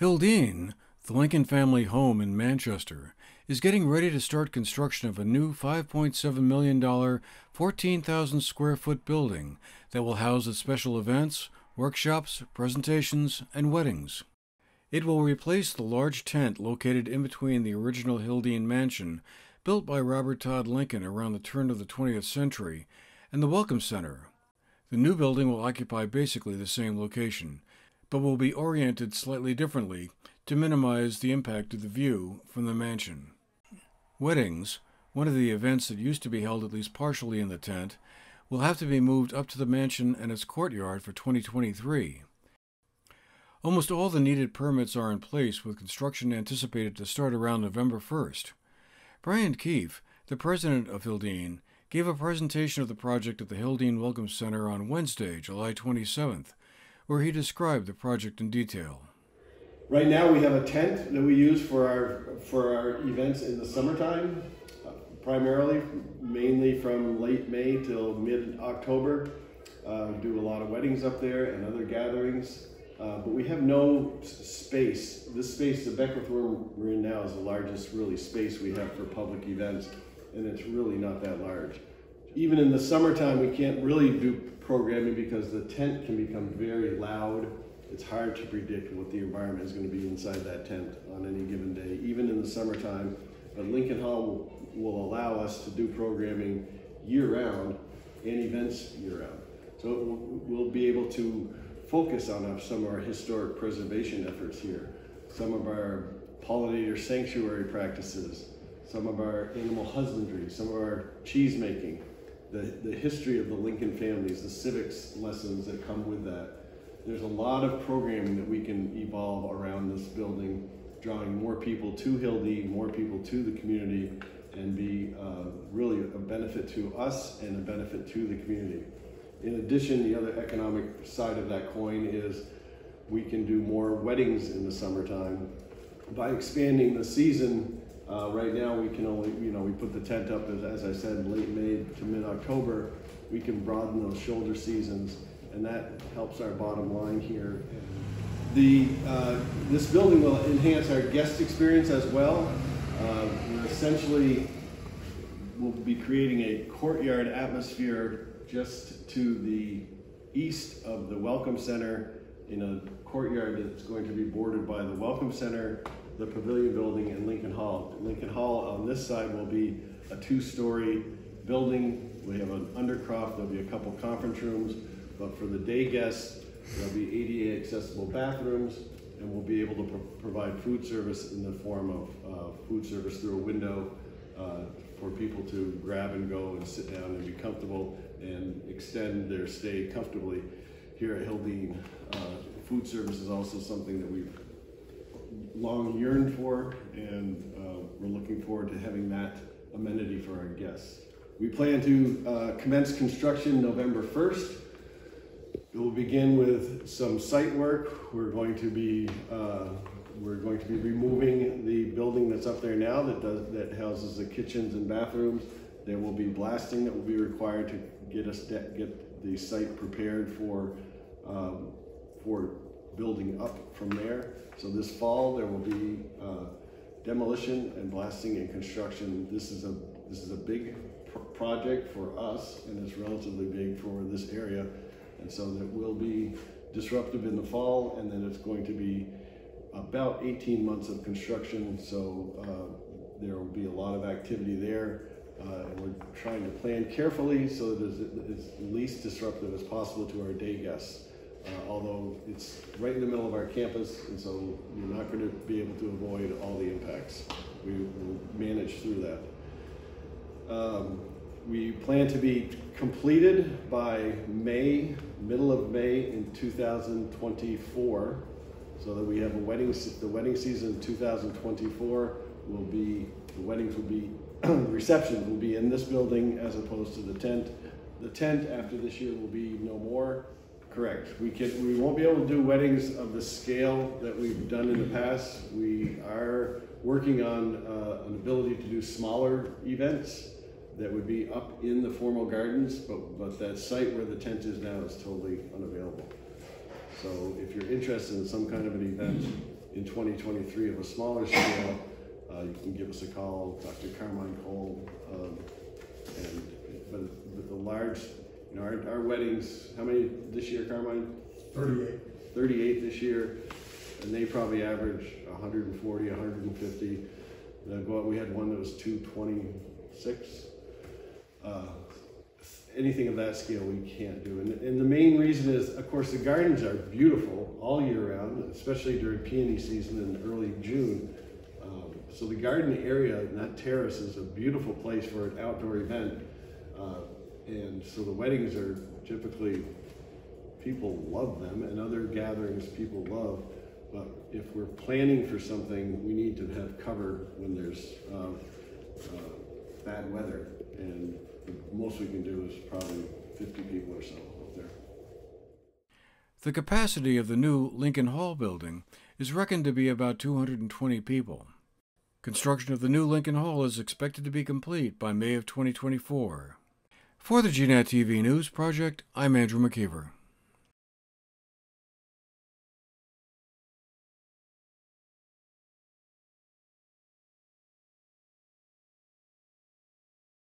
Hildene, the Lincoln family home in Manchester, is getting ready to start construction of a new $5.7 million, 14,000 square foot building that will house its special events, workshops, presentations, and weddings. It will replace the large tent located in between the original Hildene mansion, built by Robert Todd Lincoln around the turn of the 20th century, and the Welcome Center. The new building will occupy basically the same location, but will be oriented slightly differently to minimize the impact of the view from the mansion. Weddings, one of the events that used to be held at least partially in the tent, will have to be moved up to the mansion and its courtyard for 2023. Almost all the needed permits are in place, with construction anticipated to start around November 1st. Brian Keefe, the president of Hildene, gave a presentation of the project at the Hildene Welcome Center on Wednesday, July 27th, where he described the project in detail. Right now we have a tent that we use for our events in the summertime, primarily, mainly from late May till mid-October. We do a lot of weddings up there and other gatherings, but we have no space. This space, the Beckwith room we're in now, is the largest really space we have for public events, and it's really not that large. Even in the summertime, we can't really do programming because the tent can become very loud. It's hard to predict what the environment is going to be inside that tent on any given day, even in the summertime. But Lincoln Hall will allow us to do programming year-round and events year-round. So we'll be able to focus on some of our historic preservation efforts here, some of our pollinator sanctuary practices, some of our animal husbandry, some of our cheese making, the history of the Lincoln families, the civics lessons that come with that. There's a lot of programming that we can evolve around this building, drawing more people to Hildene, more people to the community, and be really a benefit to us and a benefit to the community. In addition, the other economic side of that coin is we can do more weddings in the summertime. By expanding the season, right now we can only, we put the tent up, as I said, late May to mid-October. We can broaden those shoulder seasons, and that helps our bottom line here. This building will enhance our guest experience as well. We're essentially will be creating a courtyard atmosphere just to the east of the Welcome Center, in a courtyard that's going to be bordered by the Welcome Center, the Pavilion Building, and Lincoln Hall. Lincoln Hall on this side will be a two-story building. We have an undercroft, there'll be a couple conference rooms, but for the day guests, there'll be ADA accessible bathrooms, and we'll be able to provide food service in the form of food service through a window for people to grab and go and sit down and be comfortable and extend their stay comfortably here at Hildene. Food service is also something that we've long yearned for, and we're looking forward to having that amenity for our guests. We plan to commence construction November 1st. It will begin with some site work. We're going to be removing the building that's up there now that houses the kitchens and bathrooms. There will be blasting that will be required to get the site prepared for building up from there. So this fall there will be demolition and blasting and construction. This is a big project for us, and it's relatively big for this area. And so that will be disruptive in the fall, and then it's going to be about 18 months of construction. So there will be a lot of activity there. And we're trying to plan carefully so that it's the least disruptive as possible to our day guests. Although it's right in the middle of our campus, and so you're not going to be able to avoid all the impacts. We will manage through that. We plan to be completed by May, middle of May in 2024, so that we have the wedding season in 2024 will be, the weddings will be, the receptions will be in this building as opposed to the tent. The tent after this year will be no more. Correct. We won't be able to do weddings of the scale that we've done in the past. We are working on an ability to do smaller events that would be up in the formal gardens, but that site where the tent is now is totally unavailable. So if you're interested in some kind of an event in 2023 of a smaller scale, you can give us a call, Dr. Carmine Cole, but the large, you know, our weddings, how many this year, Carmine? 38. 38 this year, and they probably average 140, 150. We had one that was 226. Anything of that scale we can't do. And the main reason is, of course, the gardens are beautiful all year round, especially during peony season in early June. So the garden area, and that terrace, is a beautiful place for an outdoor event. And so the weddings are typically, people love them, and other gatherings people love. But if we're planning for something, we need to have cover when there's bad weather. And the most we can do is probably 50 people or so up there. The capacity of the new Lincoln Hall building is reckoned to be about 220 people. Construction of the new Lincoln Hall is expected to be complete by May of 2024. For the GNAT-TV News Project, I'm Andrew McKeever.